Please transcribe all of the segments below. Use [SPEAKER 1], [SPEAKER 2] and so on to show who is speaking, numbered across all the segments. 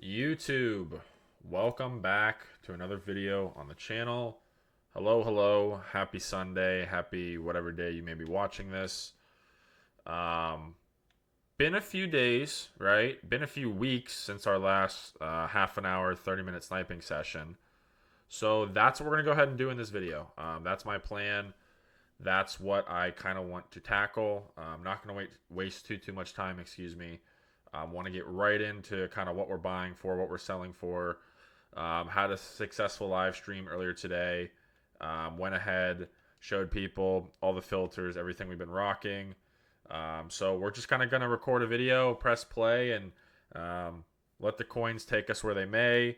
[SPEAKER 1] YouTube, welcome back to another video on the channel. Hello, happy Sunday, happy whatever day you may be watching this. Um, been a few days, right? Been a few weeks since our last half an hour, 30-minute sniping session. So that's what we're going to go ahead and do in this video. That's my plan. That's what I kind of want to tackle. I'm not going to waste too much time, excuse me. Want to get right into kind of what we're buying for, what we're selling for. Had a successful live stream earlier today. Went ahead, showed people all the filters, everything we've been rocking. So we're just kind of going to record a video, press play, and let the coins take us where they may.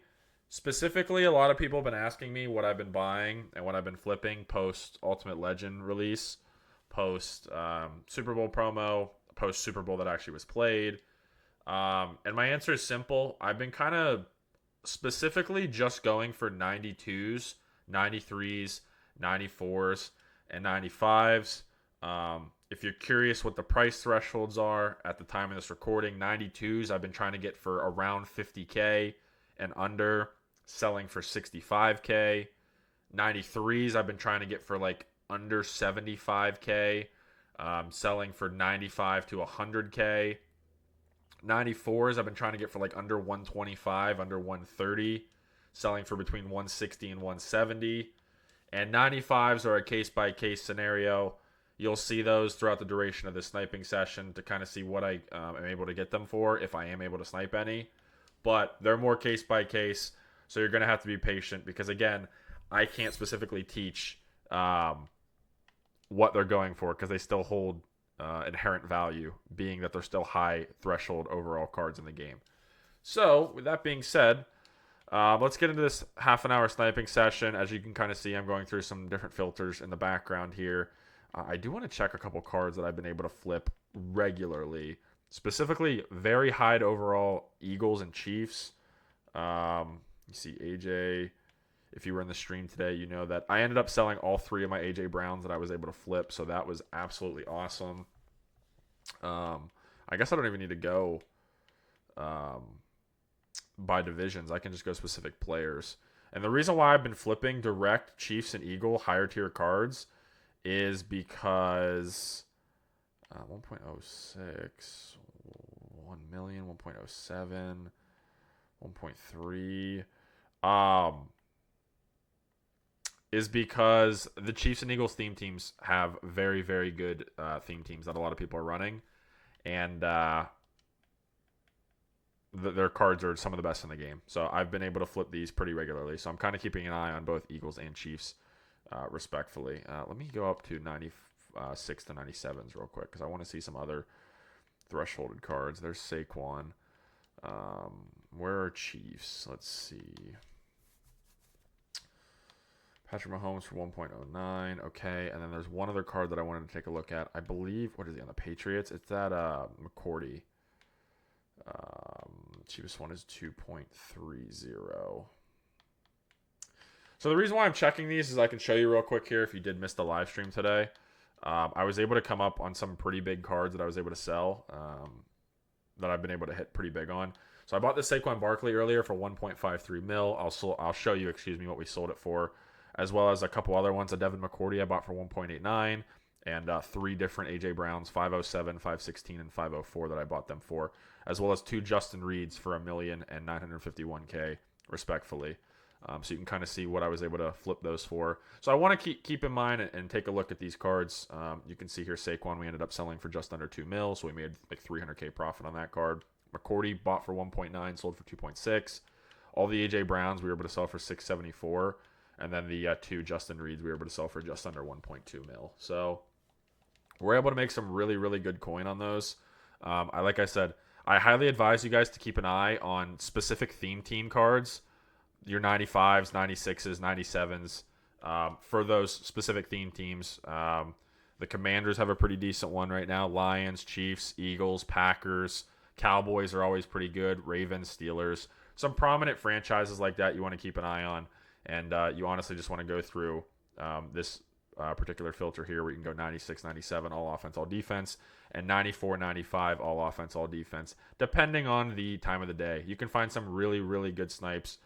[SPEAKER 1] Specifically, a lot of people have been asking me what I've been buying and what I've been flipping post Ultimate Legend release, post Super Bowl promo, post Super Bowl that actually was played. And my answer is simple. I've been kind of specifically just going for 92s, 93s, 94s, and 95s. If you're curious what the price thresholds are at the time of this recording, 92s I've been trying to get for around 50K and under, selling for 65K. 93s I've been trying to get for like under 75K, selling for 95 to 100K. 94s I've been trying to get for like under 125, under 130, selling for between 160 and 170. And 95s are a case-by-case scenario. You'll see those throughout the duration of this sniping session to kind of see what I am able to get them for, if I am able to snipe any. But they're more case-by-case, so you're going to have to be patient because, again, I can't specifically teach what they're going for because they still hold inherent value, being that they're still high threshold overall cards in the game. So, with that being said, let's get into this half an hour sniping session. As you can kind of see, I'm going through some different filters in the background here. I do want to check a couple cards that I've been able to flip regularly. Specifically, very high overall Eagles and Chiefs. You see AJ. If you were in the stream today, you know that I ended up selling all three of my AJ Browns that I was able to flip, so that was absolutely awesome. I guess I don't even need to go by divisions. I can just go specific players. And the reason why I've been flipping direct Chiefs and Eagle higher tier cards is because 1.06, 1 million, 1.07, 1.3. Is because the Chiefs and Eagles theme teams have very, very good theme teams that a lot of people are running. And their cards are some of the best in the game. So I've been able to flip these pretty regularly. So I'm kind of keeping an eye on both Eagles and Chiefs respectfully. Let me go up to 96 to 97s real quick because I want to see some other thresholded cards. There's Saquon. Where are Chiefs? Let's see. Patrick Mahomes for 1.09. Okay, and then there's one other card that I wanted to take a look at. I believe, what is he on the Patriots? It's that McCourty. Cheapest one is 2.30. So the reason why I'm checking these is I can show you real quick here if you did miss the live stream today. I was able to come up on some pretty big cards that I was able to sell that I've been able to hit pretty big on. So I bought this Saquon Barkley earlier for 1.53 mil. I'll show you, what we sold it for, as well as a couple other ones. A Devin McCourty I bought for 1.89, and three different AJ Browns, 507, 516, and 504 that I bought them for, as well as two Justin Reeds for $1 million and 951K, respectfully. So you can kind of see what I was able to flip those for. So I want to keep in mind and take a look at these cards. You can see here Saquon we ended up selling for just under 2 mil, so we made like 300K profit on that card. McCourty bought for 1.9, sold for 2.6. All the AJ Browns we were able to sell for 674. And then the two Justin Reeds we were able to sell for just under 1.2 mil. So we're able to make some really, really good coin on those. Like I said, I highly advise you guys to keep an eye on specific theme team cards, your 95s, 96s, 97s, for those specific theme teams. The Commanders have a pretty decent one right now. Lions, Chiefs, Eagles, Packers, Cowboys are always pretty good. Ravens, Steelers. Some prominent franchises like that you want to keep an eye on. And you honestly just want to go through this particular filter here where you can go 96, 97, all offense, all defense, and 94, 95, all offense, all defense, depending on the time of the day. You can find some really, really good snipes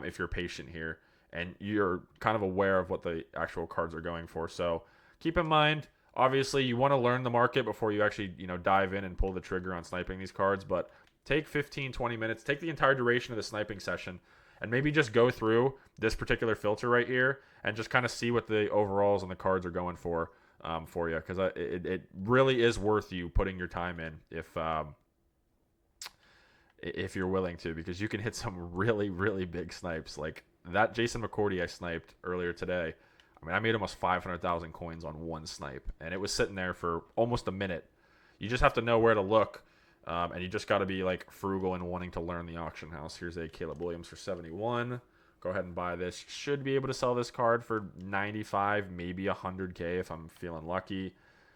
[SPEAKER 1] if you're patient here and you're kind of aware of what the actual cards are going for. So keep in mind, obviously, you want to learn the market before you actually, dive in and pull the trigger on sniping these cards. But take 15, 20 minutes, take the entire duration of the sniping session, and maybe just go through this particular filter right here and just kind of see what the overalls and the cards are going for you. Because it really is worth you putting your time in if you're willing to, because you can hit some really, really big snipes. Like that Jason McCourty I sniped earlier today. I mean, I made almost 500,000 coins on one snipe, and it was sitting there for almost a minute. You just have to know where to look, and you just got to be like frugal and wanting to learn the auction house. Here's a Caleb Williams for 71. Go ahead and buy this. Should be able to sell this card for 95, maybe 100K if I'm feeling lucky.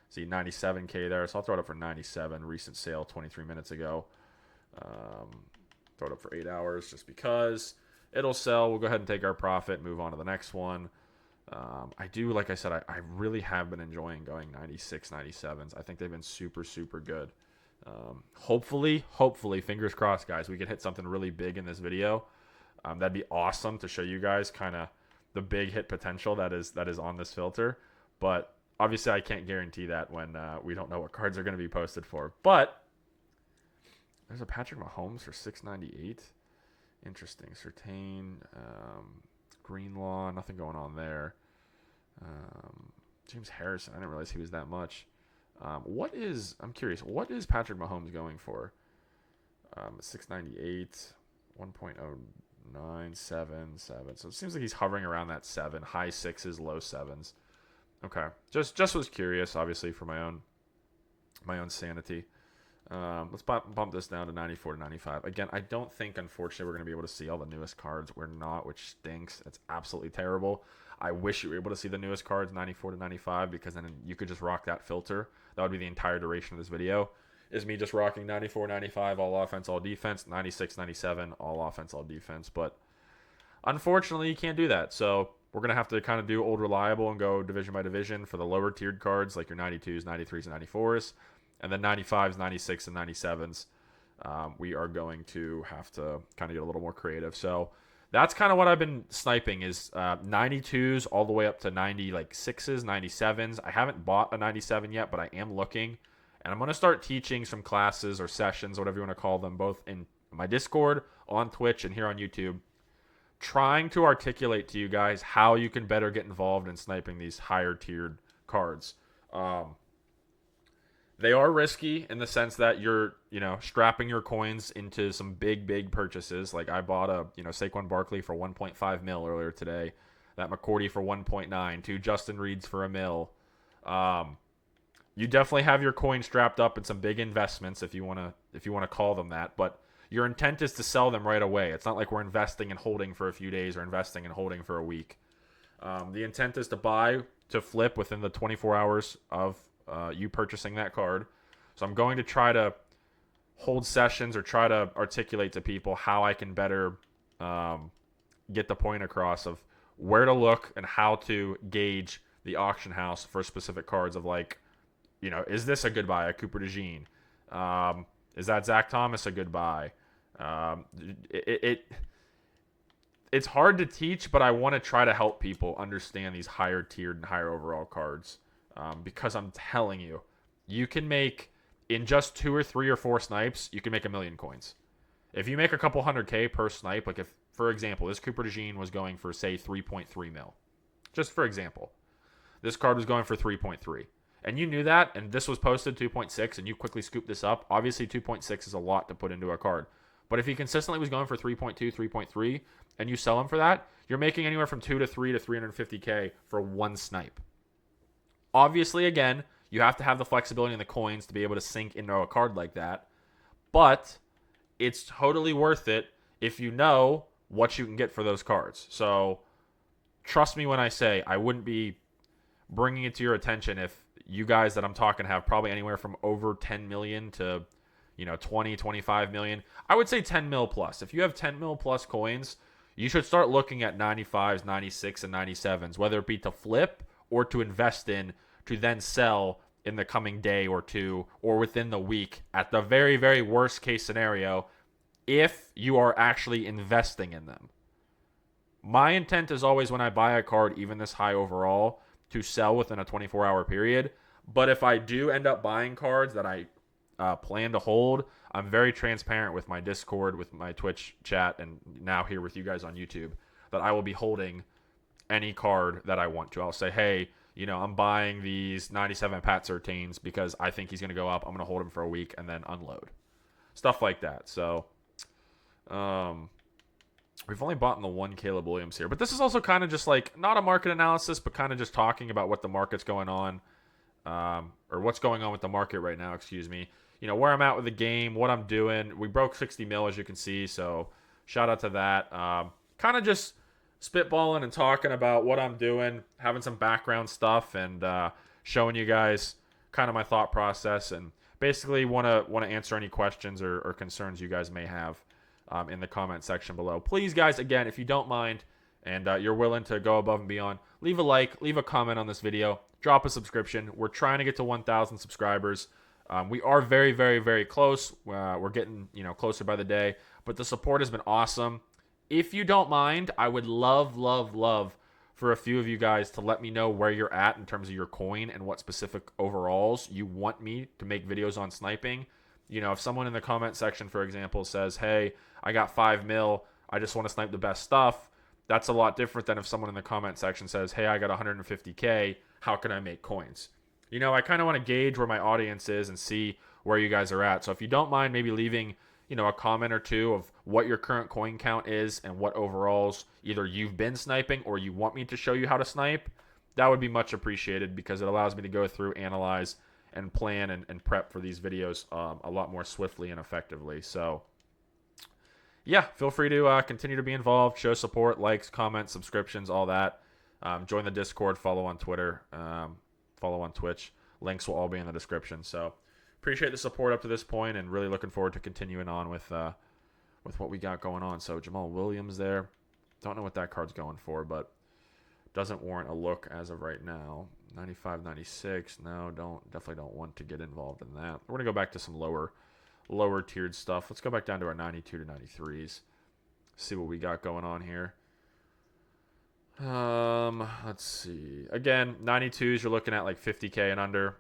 [SPEAKER 1] See 97K there, so I'll throw it up for 97. Recent sale 23 minutes ago. Throw it up for 8 hours just because it'll sell. We'll go ahead and take our profit, move on to the next one. I do, like I said, I really have been enjoying going 96, 97s. I think they've been super, super good. Hopefully, fingers crossed, guys, we can hit something really big in this video. That'd be awesome to show you guys kind of the big hit potential that is on this filter. But obviously, I can't guarantee that when we don't know what cards are going to be posted for. But there's a Patrick Mahomes for 698. Interesting. Surtain, Greenlaw, nothing going on there. James Harrison, I didn't realize he was that much. I'm curious, what is Patrick Mahomes going for? 698, 1.0977. So it seems like he's hovering around that 7, high 6s, low 7s. Okay, just was curious, obviously, for my own sanity. Let's bump this down to 94 to 95. Again, I don't think, unfortunately, we're going to be able to see all the newest cards. We're not, which stinks. It's absolutely terrible. I wish you were able to see the newest cards, 94 to 95, because then you could just rock that filter. That would be the entire duration of this video, is me just rocking 94, 95, all offense, all defense, 96, 97, all offense, all defense. But unfortunately, you can't do that. So we're going to have to kind of do old reliable and go division by division for the lower tiered cards, like your 92s, 93s, and 94s. And then 95s, 96, and 97s, we are going to have to kind of get a little more creative. So that's kind of what I've been sniping is 92s all the way up to 96s, 97s. I haven't bought a 97 yet, but I am looking. And I'm going to start teaching some classes or sessions, whatever you want to call them, both in my Discord, on Twitch, and here on YouTube, trying to articulate to you guys how you can better get involved in sniping these higher tiered cards. They are risky in the sense that you're, strapping your coins into some big purchases. Like I bought a, Saquon Barkley for 1.5 mil earlier today. That McCourty for 1.9. 2 Justin Reeds for $1 mil. You definitely have your coin strapped up in some big investments if you want to call them that. But your intent is to sell them right away. It's not like we're investing and holding for a few days or investing and holding for a week. The intent is to buy to flip within the 24 hours of you purchasing that card. So I'm going to try to hold sessions or try to articulate to people how I can better get the point across of where to look and how to gauge the auction house for specific cards of like, is this a good buy? A Cooper DeJean? Is that Zach Thomas a good buy? It's hard to teach, but I want to try to help people understand these higher tiered and higher overall cards. Because I'm telling you, you can make, in just 2 or 3 or 4 snipes, you can make 1 million coins. If you make a couple 100K per snipe, like if, for example, this Cooper DeJean was going for, say, 3.3 mil. Just for example. This card was going for 3.3. And you knew that, and this was posted 2.6, and you quickly scooped this up. Obviously, 2.6 is a lot to put into a card. But if he consistently was going for 3.2, 3.3, and you sell him for that, you're making anywhere from 2 to 3 to 350K for one snipe. Obviously, again, you have to have the flexibility in the coins to be able to sink into a card like that. But it's totally worth it if you know what you can get for those cards. So trust me when I say I wouldn't be bringing it to your attention if you guys that I'm talking have probably anywhere from over 10 million to 20, 25 million. I would say 10 mil plus. If you have 10 mil plus coins, you should start looking at 95s, 96, and 97s, whether it be to flip or to invest in to then sell in the coming day or two or within the week at the very, very worst case scenario if you are actually investing in them. My intent is always when I buy a card, even this high overall, to sell within a 24-hour period. But if I do end up buying cards that I plan to hold, I'm very transparent with my Discord, with my Twitch chat, and now here with you guys on YouTube, that I will be holding any card that I want to. I'll say, hey, I'm buying these 97 Pat Surtains because I think he's going to go up. I'm going to hold him for a week and then unload. Stuff like that. So, we've only bought in the one Caleb Williams here. But this is also kind of just like, not a market analysis, but kind of just talking about what the market's going on. Or what's going on with the market right now, excuse me. Where I'm at with the game, what I'm doing. We broke 60 mil, as you can see, so shout out to that. Kind of just spitballing and talking about what I'm doing, having some background stuff, and showing you guys kind of my thought process, and basically want to answer any questions or concerns you guys may have in the comment section below. Please, guys, again, if you don't mind and you're willing to go above and beyond, leave a like, leave a comment on this video, drop a subscription. We're trying to get to 1,000 subscribers. We are very, very, very close. We're getting closer by the day, but the support has been awesome. If you don't mind, I would love, love, love for a few of you guys to let me know where you're at in terms of your coin and what specific overalls you want me to make videos on sniping. If someone in the comment section, for example, says, hey, I got 5 mil, I just want to snipe the best stuff, that's a lot different than if someone in the comment section says, hey, I got 150K, how can I make coins? I kind of want to gauge where my audience is and see where you guys are at. So if you don't mind maybe leaving, a comment or two of what your current coin count is and what overalls either you've been sniping or you want me to show you how to snipe, that would be much appreciated because it allows me to go through, analyze, and plan and prep for these videos a lot more swiftly and effectively. So, yeah, feel free to continue to be involved, show support, likes, comments, subscriptions, all that. Join the Discord, follow on Twitter, follow on Twitch. Links will all be in the description. So appreciate the support up to this point and really looking forward to continuing on with what we got going on. So Jamal Williams there. Don't know what that card's going for, but doesn't warrant a look as of right now. 95, 96. No, definitely don't want to get involved in that. We're going to go back to some lower tiered stuff. Let's go back down to our 92 to 93s. See what we got going on here. Let's see. Again, 92s, you're looking at like 50K and under,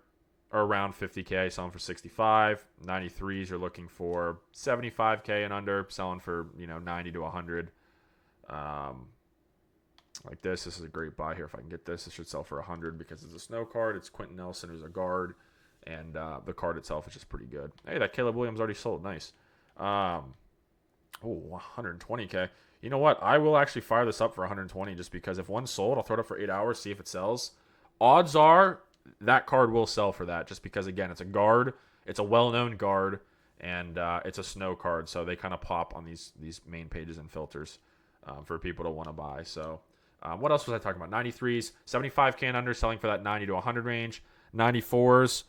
[SPEAKER 1] or around 50K, selling for 65. 93s, you're looking for 75K and under, selling for 90 to 100. Like this is a great buy here. If I can get this, it should sell for 100 because it's a snow card. It's Quentin Nelson, who's a guard, and the card itself is just pretty good. Hey, that Caleb Williams already sold. Nice. 120K. You know what? I will actually fire this up for 120 just because if one sold, I'll throw it up for 8 hours, see if it sells. Odds are that card will sell for that just because, again, it's a guard. It's a well-known guard, and it's a snow card, so they kind of pop on these main pages and filters for people to want to buy. So what else was I talking about? 93s, 75K and under, selling for that 90 to 100 range. 94s,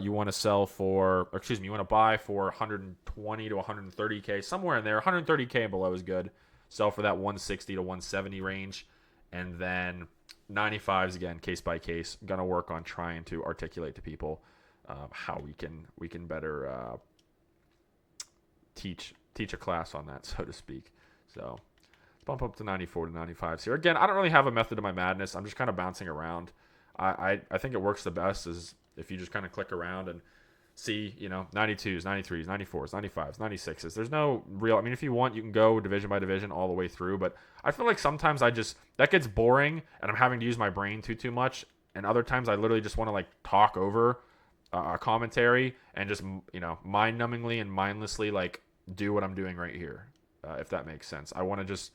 [SPEAKER 1] you want to sell for, you want to buy for 120 to 130K, somewhere in there. 130K and below is good. Sell for that 160 to 170 range. And then 95s, again, case by case. Going to work on trying to articulate to people how we can better teach a class on that, so to speak. So bump up to 94 to 95s here. Again, I don't really have a method to my madness. I'm just kind of bouncing around. I think it works the best is if you just kind of click around and see, 92s, 93s, 94s, 95s, 96s. There's no real, if you want, you can go division by division all the way through, but I feel like sometimes that gets boring and I'm having to use my brain too much. And other times I literally just want to talk over a commentary and just, mind-numbingly and mindlessly do what I'm doing right here, if that makes sense. I want to just,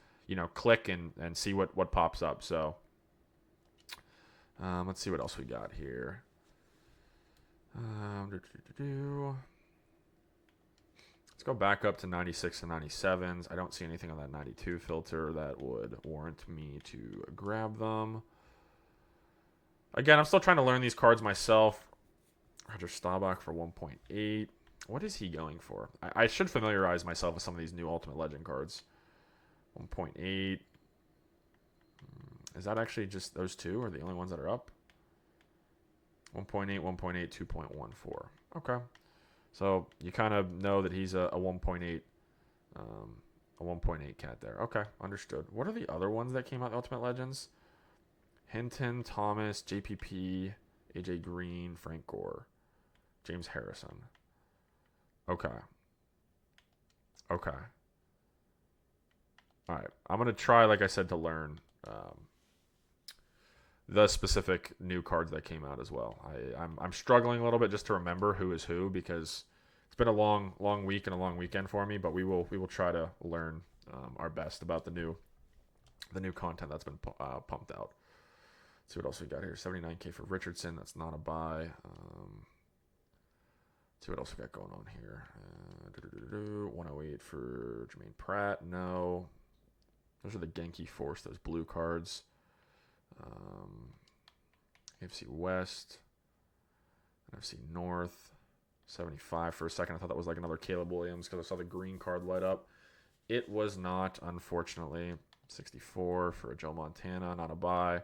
[SPEAKER 1] click and see what pops up. So let's see what else we got here. Let's go back up to 96 and 97s. I don't see anything on that 92 filter that would warrant me to grab them. Again, I'm still trying to learn these cards myself. Roger Staubach for 1.8. What is he going for? I should familiarize myself with some of these new Ultimate Legend cards. 1.8. Is that actually just those two are the only ones that are up? 1.8, 1.8, 2.14. Okay. So you kind of know that he's a 1.8 a 1.8 cat there. Okay, understood. What are the other ones that came out, the Ultimate Legends? Hinton, Thomas, JPP, AJ Green, Frank Gore, James Harrison. Okay. Okay. All right. I'm going to try, like I said, to learn the specific new cards that came out as well. I'm struggling a little bit just to remember who is who because it's been a long week and a long weekend for me. But we will try to learn our best about the new content that's been pumped out. Let's see what else we got here. 79K for Richardson. That's not a buy. Let's see what else we got going on here. 108 for Jermaine Pratt. No. Those are the Genki Force, those blue cards. AFC West. NFC North. 75 for a second. I thought that was like another Caleb Williams because I saw the green card light up. It was not, unfortunately. 64 for a Joe Montana. Not a buy.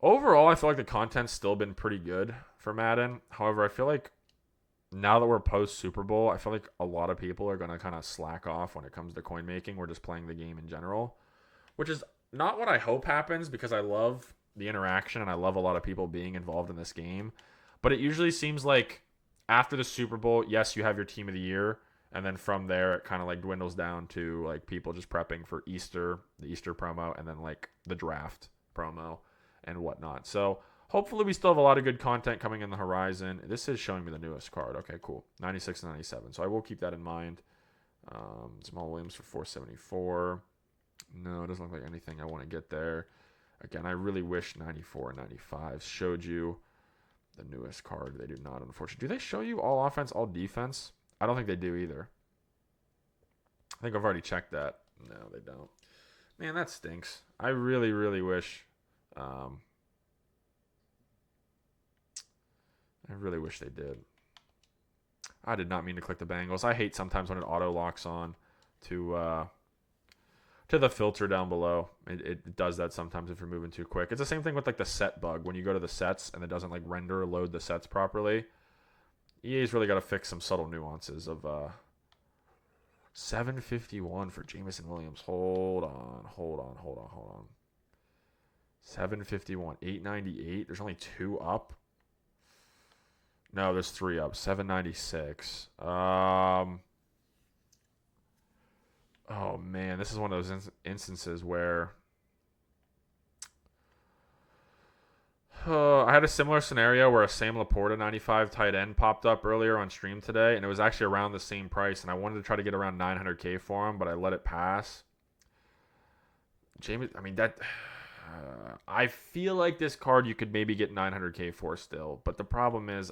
[SPEAKER 1] Overall, I feel like the content's still been pretty good for Madden. However, I feel like now that we're post Super Bowl, I feel like a lot of people are going to kind of slack off when it comes to coin making. We're just playing the game in general, which is not what I hope happens because I love the interaction and I love a lot of people being involved in this game. But it usually seems like after the Super Bowl, yes, you have your team of the year. And then from there, it kind of like dwindles down to like people just prepping for Easter, the Easter promo, and then like the draft promo and whatnot. So hopefully we still have a lot of good content coming in the horizon. This is showing me the newest card. Okay, cool. 96 and 97. So I will keep that in mind. Jamal Williams for 474. No, it doesn't look like anything I want to get there. Again, I really wish 94 and 95 showed you the newest card. They do not, unfortunately. Do they show you all offense, all defense? I don't think they do either. I think I've already checked that. No, they don't. Man, that stinks. I really, really wish... I really wish they did. I did not mean to click the Bengals. I hate sometimes when it auto locks on to the filter down below. It does that sometimes if you're moving too quick. It's the same thing with like the set bug when you go to the sets and it doesn't like render or load the sets properly. EA's really got to fix some subtle nuances of 751 for Jamison Williams. Hold on. 751, 898. There's only 2 up. No, there's 3 up. 796. Oh man, this is one of those instances where I had a similar scenario where a Sam Laporta 95 tight end popped up earlier on stream today, and it was actually around the same price, and I wanted to try to get around 900K for him, but I let it pass. I feel like this card you could maybe get 900K for still, but the problem is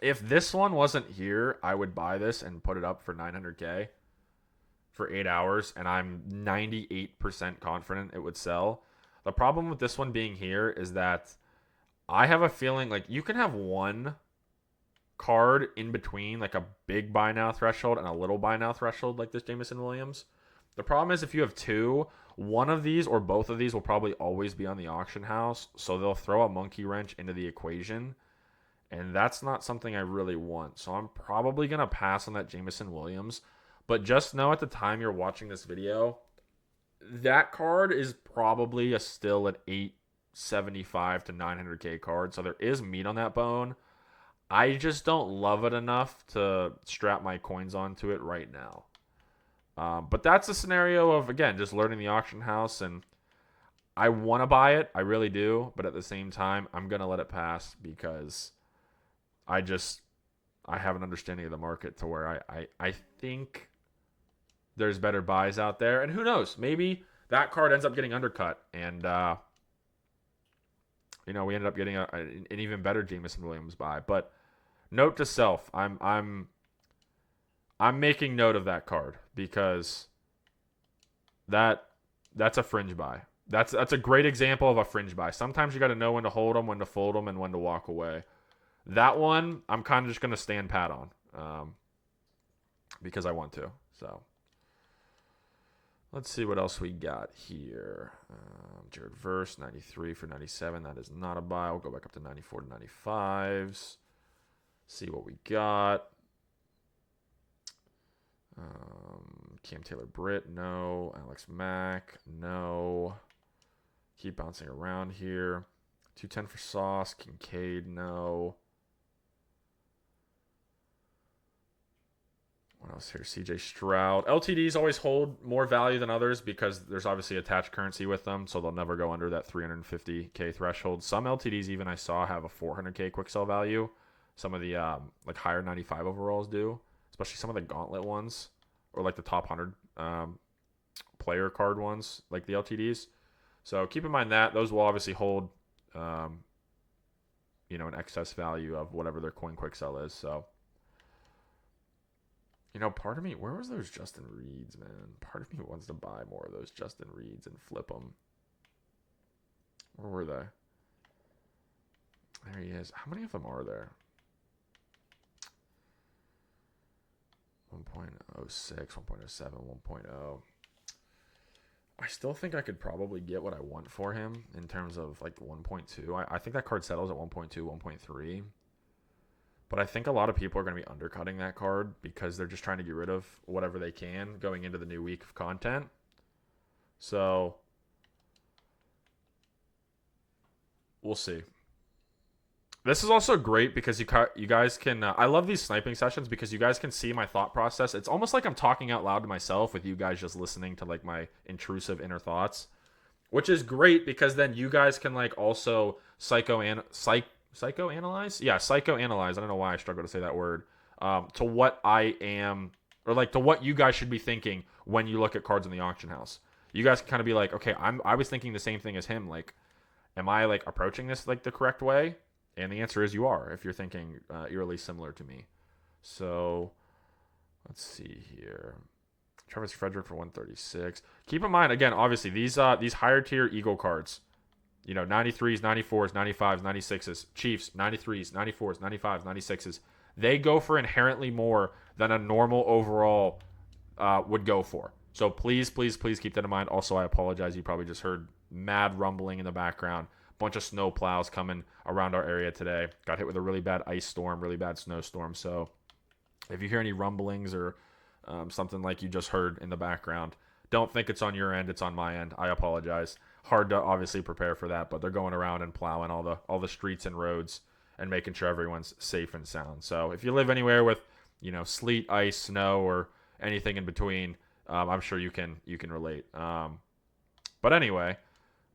[SPEAKER 1] if this one wasn't here, I would buy this and put it up for 900K for 8 hours, and I'm 98% confident it would sell. The problem with this one being here is that I have a feeling like you can have one card in between, like a big buy now threshold and a little buy now threshold like this Jamison Williams. The problem is if you have 2, one of these or both of these will probably always be on the auction house, so they'll throw a monkey wrench into the equation, and that's not something I really want. So I'm probably going to pass on that Jamison Williams, but just know at the time you're watching this video, that card is probably still an 875 to 900K card, so there is meat on that bone. I just don't love it enough to strap my coins onto it right now. But that's a scenario of, again, just learning the auction house, and I want to buy it. I really do, but at the same time, I'm going to let it pass because I have an understanding of the market to where I think there's better buys out there. And who knows? Maybe that card ends up getting undercut. And, we ended up getting an even better Jamison Williams buy. But note to self, I'm making note of that card because that's a fringe buy. That's a great example of a fringe buy. Sometimes you got to know when to hold them, when to fold them, and when to walk away. That one, I'm kind of just going to stand pat on because I want to. So Let's see what else we got here. Jared Verse, 93 for 97. That is not a buy. We'll go back up to 94 to 95s. See what we got. Cam Taylor-Britt, no. Alex Mack, no. Keep bouncing around here. 210 for Sauce. Kincaid, no. What else here? CJ Stroud. LTDs always hold more value than others because there's obviously attached currency with them, so they'll never go under that 350K threshold. Some LTDs even I saw have a 400K quick sell value. Some of the like higher 95 overalls do, especially some of the gauntlet ones or like the top 100 player card ones, like the LTDs. So keep in mind that those will obviously hold, an excess value of whatever their coin quick sell is. So. Part of me, where was those Justin Reeds, man? Part of me wants to buy more of those Justin Reeds and flip them. Where were they? There he is. How many of them are there? 1.06, 1.07, 1.0. I still think I could probably get what I want for him in terms of like 1.2. I think that card settles at 1.2, 1.3. But I think a lot of people are going to be undercutting that card because they're just trying to get rid of whatever they can going into the new week of content. So we'll see. This is also great because you guys can... I love these sniping sessions because you guys can see my thought process. It's almost like I'm talking out loud to myself with you guys just listening to like my intrusive inner thoughts, which is great because then you guys can like also psychoanalyze? Yeah, psychoanalyze. I don't know why I struggle to say that word. To what I am, or like to what you guys should be thinking when you look at cards in the auction house. You guys can kind of be like, okay, I was thinking the same thing as him. Like, am I like approaching this like the correct way? And the answer is you are, if you're thinking eerily similar to me. So let's see here. Travis Frederick for 136. Keep in mind, again, obviously these higher tier Eagle cards. 93s, 94s, 95s, 96s, Chiefs, 93s, 94s, 95s, 96s. They go for inherently more than a normal overall would go for. So please, please, please keep that in mind. Also, I apologize. You probably just heard mad rumbling in the background. Bunch of snow plows coming around our area today. Got hit with a really bad ice storm, really bad snowstorm. So if you hear any rumblings or something like you just heard in the background, don't think it's on your end. It's on my end. I apologize. Hard to obviously prepare for that, but they're going around and plowing all the streets and roads and making sure everyone's safe and sound. So if you live anywhere with, sleet, ice, snow, or anything in between, I'm sure you can relate. But anyway,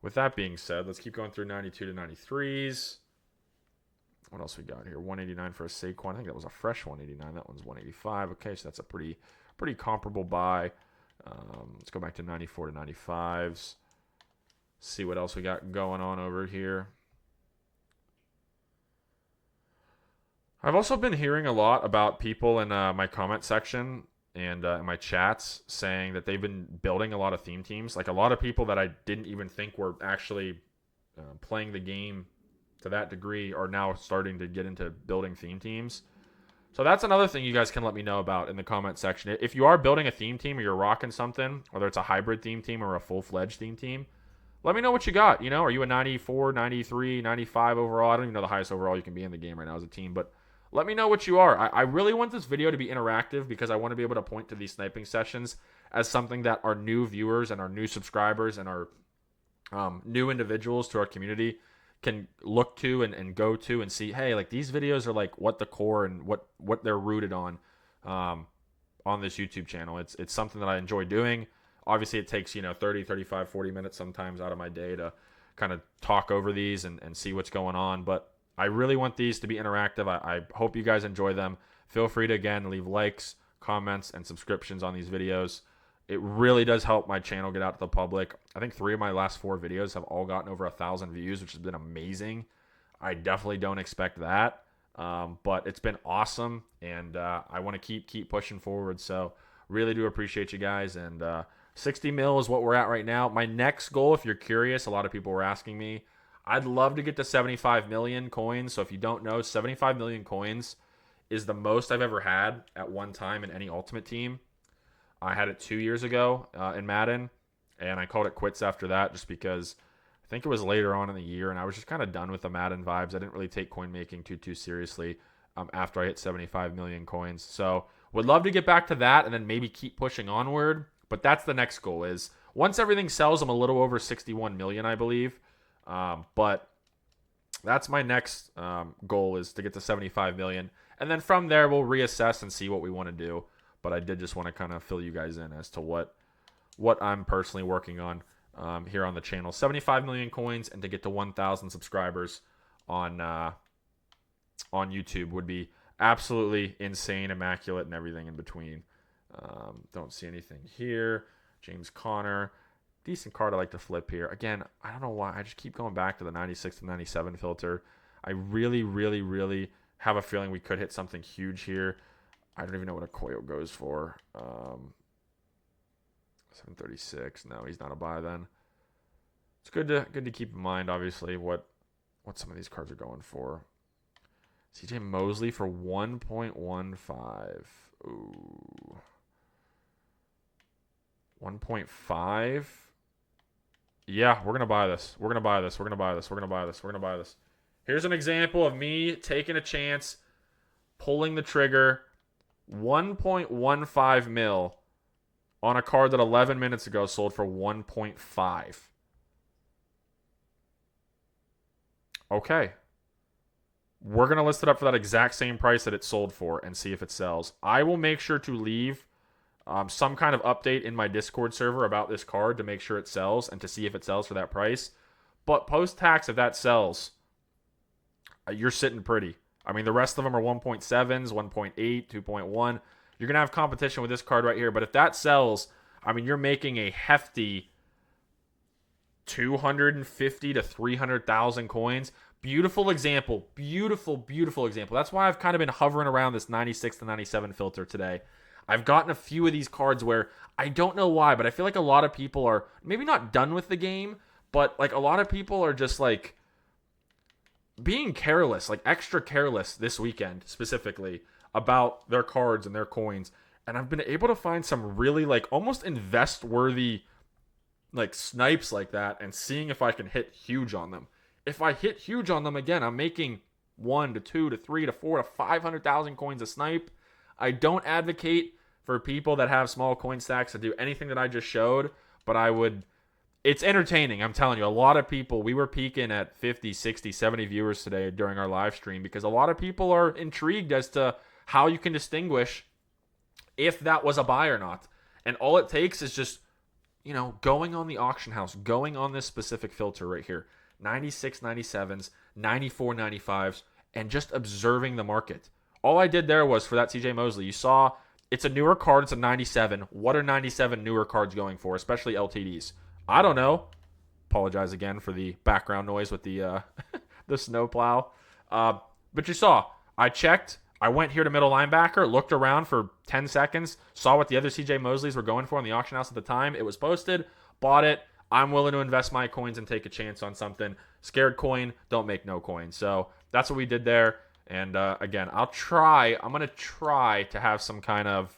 [SPEAKER 1] with that being said, let's keep going through 92 to 93s. What else we got here? 189 for a Saquon. I think that was a fresh 189. That one's 185. Okay, so that's a pretty comparable buy. Let's go back to 94 to 95s. See what else we got going on over here. I've also been hearing a lot about people in my comment section and in my chats saying that they've been building a lot of theme teams. Like a lot of people that I didn't even think were actually playing the game to that degree are now starting to get into building theme teams. So that's another thing you guys can let me know about in the comment section. If you are building a theme team or you're rocking something, whether it's a hybrid theme team or a full-fledged theme team, let me know what you got. Are you a 94, 93, 95 overall? I don't even know the highest overall you can be in the game right now as a team, but let me know what you are. I really want this video to be interactive because I want to be able to point to these sniping sessions as something that our new viewers and our new subscribers and our new individuals to our community can look to and go to and see, hey, like these videos are like what the core and what they're rooted on this YouTube channel. It's something that I enjoy doing. Obviously, it takes, 30, 35, 40 minutes sometimes out of my day to kind of talk over these and see what's going on. But I really want these to be interactive. I hope you guys enjoy them. Feel free to, again, leave likes, comments, and subscriptions on these videos. It really does help my channel get out to the public. I think 3 of my last 4 videos have all gotten over 1,000 views, which has been amazing. I definitely don't expect that, but it's been awesome, and I want to keep pushing forward. So really do appreciate you guys, and 60 mil is what we're at right now. My next goal, if you're curious, a lot of people were asking me, I'd love to get to 75 million coins. So if you don't know, 75 million coins is the most I've ever had at one time in any Ultimate team. I had it 2 years ago in Madden, and I called it quits after that just because I think it was later on in the year, and I was just kind of done with the Madden vibes. I didn't really take coin making too seriously after I hit 75 million coins. So would love to get back to that and then maybe keep pushing onward. But that's the next goal is once everything sells, I'm a little over 61 million, I believe. But that's my next goal is to get to 75 million. And then from there, we'll reassess and see what we want to do. But I did just want to kind of fill you guys in as to what I'm personally working on here on the channel. 75 million coins and to get to 1,000 subscribers on YouTube would be absolutely insane, immaculate, and everything in between. Don't see anything here. James Conner. Decent card I like to flip here. Again, I don't know why. I just keep going back to the 96 to 97 filter. I really, really, really have a feeling we could hit something huge here. I don't even know what a Koyo goes for. 736. No, he's not a buy then. It's good to keep in mind, obviously, what some of these cards are going for. CJ Mosley for 1.15. Ooh. 1.5. Yeah, we're going to buy this. We're going to buy this. We're going to buy this. We're going to buy this. We're going to buy this. Here's an example of me taking a chance, pulling the trigger. 1.15 mil on a card that 11 minutes ago sold for 1.5. Okay. We're going to list it up for that exact same price that it sold for and see if it sells. I will make sure to leave some kind of update in my Discord server about this card to make sure it sells and to see if it sells for that price. But post-tax, if that sells, you're sitting pretty. I mean, the rest of them are 1.7s, 1.8, 2.1. You're going to have competition with this card right here. But if that sells, I mean, you're making a hefty 250 to 300,000 coins. Beautiful example. Beautiful, beautiful example. That's why I've kind of been hovering around this 96 to 97 filter today. I've gotten a few of these cards where I don't know why, but I feel like a lot of people are maybe not done with the game, but like a lot of people are just like being careless, like extra careless this weekend specifically about their cards and their coins. And I've been able to find some really like almost invest worthy like snipes like that and seeing if I can hit huge on them. If I hit huge on them again, I'm making 1 to 2 to 3 to 4 to 500,000 coins a snipe. I don't advocate for people that have small coin stacks to do anything that I just showed, but I would. It's entertaining. I'm telling you, a lot of people, we were peaking at 50, 60, 70 viewers today during our live stream because a lot of people are intrigued as to how you can distinguish if that was a buy or not. And all it takes is just, going on the auction house, going on this specific filter right here, 96, 97s, 94, 95s, and just observing the market. All I did there was for that CJ Mosley. You saw it's a newer card. It's a 97. What are 97 newer cards going for, especially LTDs? I don't know. Apologize again for the background noise with the the snowplow. But you saw, I checked. I went here to middle linebacker, looked around for 10 seconds, saw what the other CJ Mosleys were going for in the auction house at the time. It was posted, bought it. I'm willing to invest my coins and take a chance on something. Scared coin, don't make no coin. So that's what we did there. And again, I'm going to try to have some kind of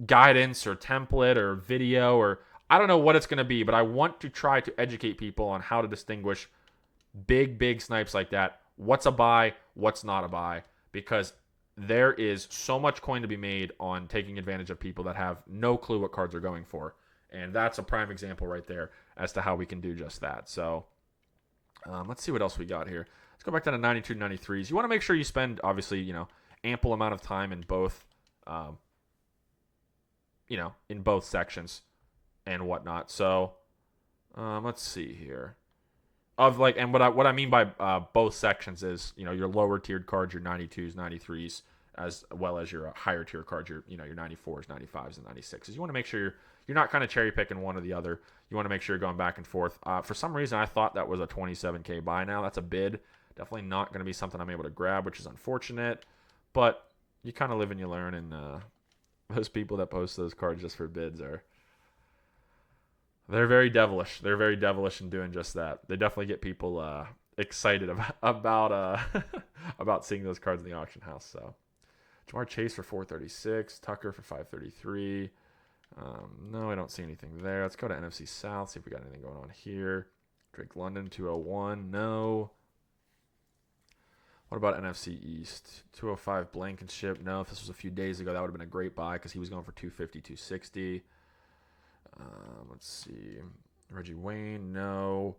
[SPEAKER 1] guidance or template or video or I don't know what it's going to be, but I want to try to educate people on how to distinguish big snipes like that. What's a buy, what's not a buy, because there is so much coin to be made on taking advantage of people that have no clue what cards are going for. And that's a prime example right there as to how we can do just that. So let's see what else we got here. Let's go back to the 92, 93s. You want to make sure you spend, obviously, ample amount of time in both, in both sections and whatnot. So let's see here. And what I mean by both sections is, your lower tiered cards, your 92s, 93s, as well as your higher tier cards, your 94s, 95s, and 96s. You want to make sure you're not kind of cherry picking one or the other. You want to make sure you're going back and forth. For some reason, I thought that was a 27K buy now. That's a bid. Definitely not going to be something I'm able to grab, which is unfortunate. But you kind of live and you learn, and those people that post those cards just for bids they're very devilish. They're very devilish in doing just that. They definitely get people excited about about seeing those cards in the auction house. So Jamar Chase for 436, Tucker for 533. No, I don't see anything there. Let's go to NFC South, see if we got anything going on here. Drake London, 201. No. What about NFC East? 205 Blankenship. No, if this was a few days ago, that would have been a great buy because he was going for 250, 260. Let's see. Reggie Wayne, no.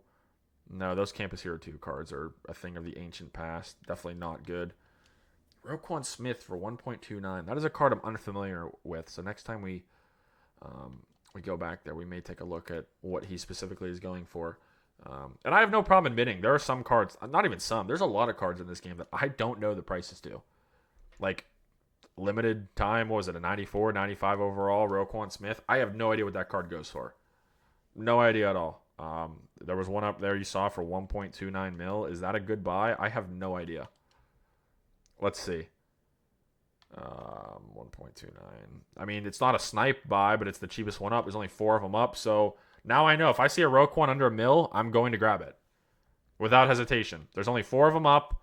[SPEAKER 1] No, those Campus Hero 2 cards are a thing of the ancient past. Definitely not good. Roquan Smith for 1.29. That is a card I'm unfamiliar with. So next time we go back there, we may take a look at what he specifically is going for. And I have no problem admitting there are some cards, not even some, there's a lot of cards in this game that I don't know the prices to. Like, limited time, what was it, a 94, 95 overall, Roquan Smith? I have no idea what that card goes for. No idea at all. There was one up there you saw for 1.29 mil. Is that a good buy? I have no idea. Let's see. 1.29. I mean, it's not a snipe buy, but it's the cheapest one up. There's only 4 of them up. So now I know if I see a Roquan under a mil, I'm going to grab it without hesitation. There's only 4 of them up.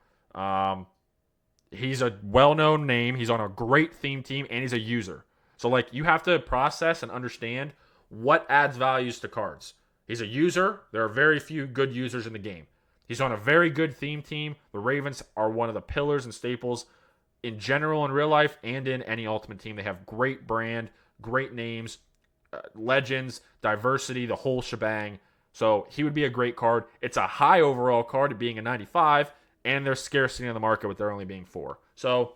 [SPEAKER 1] He's a well-known name. He's on a great theme team, and he's a user. So, like, you have to process and understand what adds values to cards. He's a user. There are very few good users in the game. He's on a very good theme team. The Ravens are one of the pillars and staples in general in real life and in any Ultimate team. They have great brand, great names, legends, diversity, the whole shebang. So he would be a great card. It's a high overall card, it being a 95, and there's scarcity in the market with there only being 4. So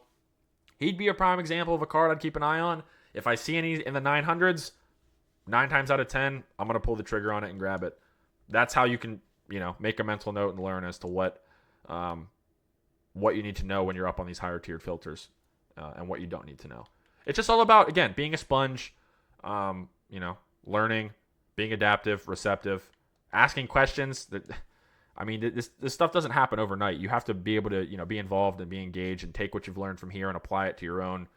[SPEAKER 1] he'd be a prime example of a card I'd keep an eye on. If I see any in the 900s, 9 times out of 10, I'm going to pull the trigger on it and grab it. That's how you can, make a mental note and learn as to what you need to know when you're up on these higher tiered filters and what you don't need to know. It's just all about, again, being a sponge, learning, being adaptive, receptive, asking questions. This stuff doesn't happen overnight. You have to be able to, be involved and be engaged and take what you've learned from here and apply it to your own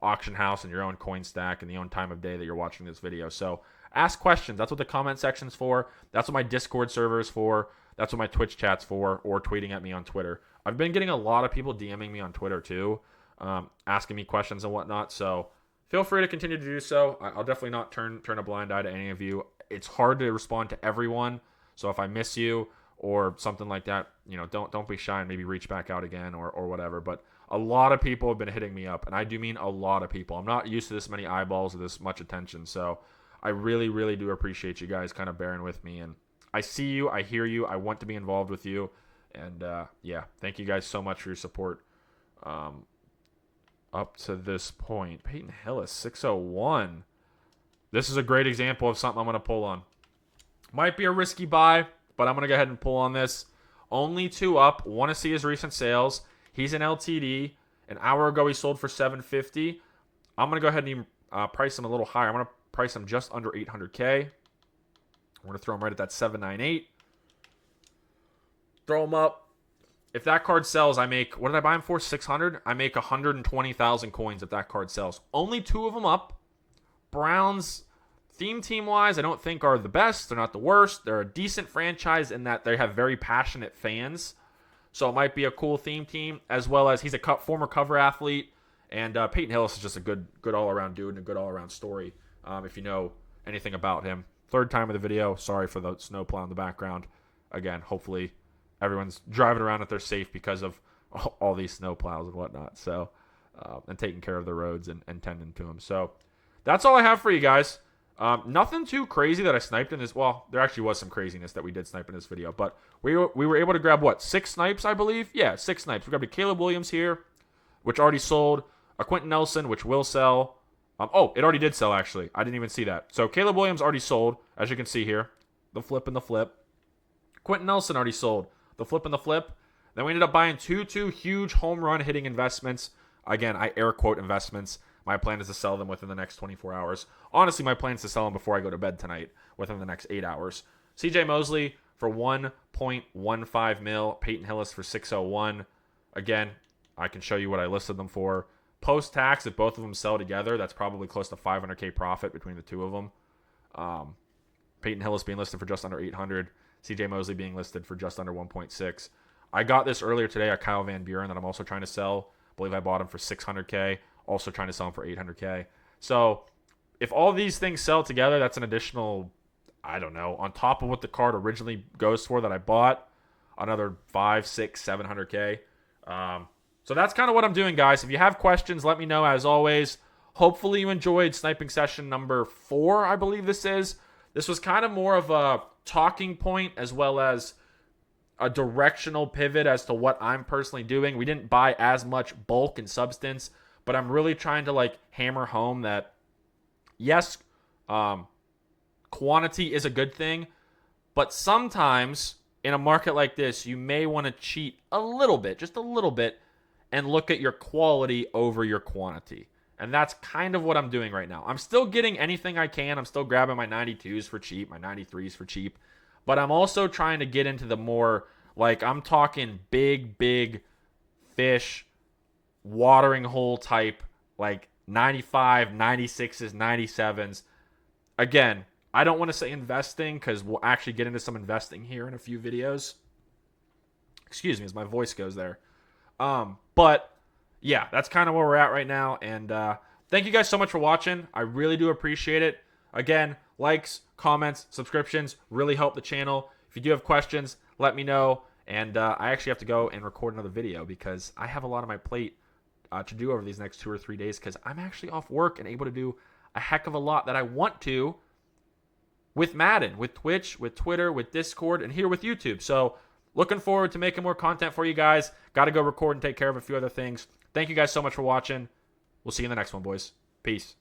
[SPEAKER 1] auction house and your own coin stack and the own time of day that you're watching this video. So ask questions. That's what the comment section's for. That's what my Discord server is for. That's what my Twitch chat's for, or tweeting at me on Twitter. I've been getting a lot of people DMing me on Twitter too, asking me questions and whatnot. So feel free to continue to do so. I'll definitely not turn a blind eye to any of you. It's hard to respond to everyone. So if I miss you or something like that, don't be shy and maybe reach back out again or whatever. But a lot of people have been hitting me up, and I do mean a lot of people. I'm not used to this many eyeballs or this much attention. So I really, really do appreciate you guys kind of bearing with me. And I see you. I hear you. I want to be involved with you. And, thank you guys so much for your support up to this point. Peyton Hillis, 601. This is a great example of something I'm going to pull on. Might be a risky buy, but I'm going to go ahead and pull on this. Only 2 up. Want to see his recent sales. He's an LTD. An hour ago, he sold for $750. I'm going to go ahead and price him a little higher. I'm going to price him just under $800K. I'm going to throw him right at that $798. Throw him up. If that card sells, I make, what did I buy him for? $600? I make 120,000 coins if that card sells. Only 2 of them up. Browns, theme team-wise, I don't think are the best. They're not the worst. They're a decent franchise in that they have very passionate fans. So it might be a cool theme team, as well as he's a former cover athlete. And Peyton Hillis is just a good all-around dude and a good all-around story, if you know anything about him. 3rd time of the video. Sorry for the snowplow in the background. Again, hopefully everyone's driving around that they're safe because of all these snowplows and whatnot. So, and taking care of the roads and tending to them. So that's all I have for you guys. Nothing too crazy that I sniped in this. Well, there actually was some craziness that we did snipe in this video, but we were able to grab 6 snipes, I believe. Yeah, 6 snipes. We grabbed a Caleb Williams here, which already sold. A Quentin Nelson, which will sell. It already did sell, actually. I didn't even see that. So Caleb Williams already sold, as you can see here. The flip and the flip. Quentin Nelson already sold. The flip and the flip. Then we ended up buying two huge home run hitting investments. Again, I air quote investments. My plan is to sell them within the next 24 hours. Honestly, my plan is to sell them before I go to bed tonight, within the next 8 hours. CJ Mosley for 1.15 mil. Peyton Hillis for 601. Again, I can show you what I listed them for. Post-tax, if both of them sell together, that's probably close to $500K profit between the 2 of them. Peyton Hillis being listed for just under 800. CJ Mosley being listed for just under 1.6. I got this earlier today at Kyle Van Buren that I'm also trying to sell. I believe I bought him for $600K. Also trying to sell him for $800K. So if all these things sell together, that's an additional, I don't know, on top of what the card originally goes for that I bought, another 5, 6, 700K. So that's kind of what I'm doing, guys. If you have questions, let me know as always. Hopefully you enjoyed sniping session number 4, I believe this is. This was kind of more of a talking point as well as a directional pivot as to what I'm personally doing. We didn't buy as much bulk and substance, but I'm really trying to like hammer home that yes, quantity is a good thing, but sometimes in a market like this, you may want to cheat a little bit, just a little bit, and look at your quality over your quantity. And that's kind of what I'm doing right now. I'm still getting anything I can. I'm still grabbing my 92s for cheap, my 93s for cheap. But I'm also trying to get into the more, like, I'm talking big fish, watering hole type, like 95, 96s, 97s. Again, I don't want to say investing because we'll actually get into some investing here in a few videos. Excuse me as my voice goes there. But yeah, that's kind of where we're at right now. And thank you guys so much for watching. I really do appreciate it. Again, likes, comments, subscriptions really help the channel. If you do have questions, let me know. And I actually have to go and record another video because I have a lot on my plate to do over these next 2 or 3 days because I'm actually off work and able to do a heck of a lot that I want to with Madden, with Twitch, with Twitter, with Discord, and here with YouTube. So looking forward to making more content for you guys. Got to go record and take care of a few other things. Thank you guys so much for watching. We'll see you in the next one, boys. Peace.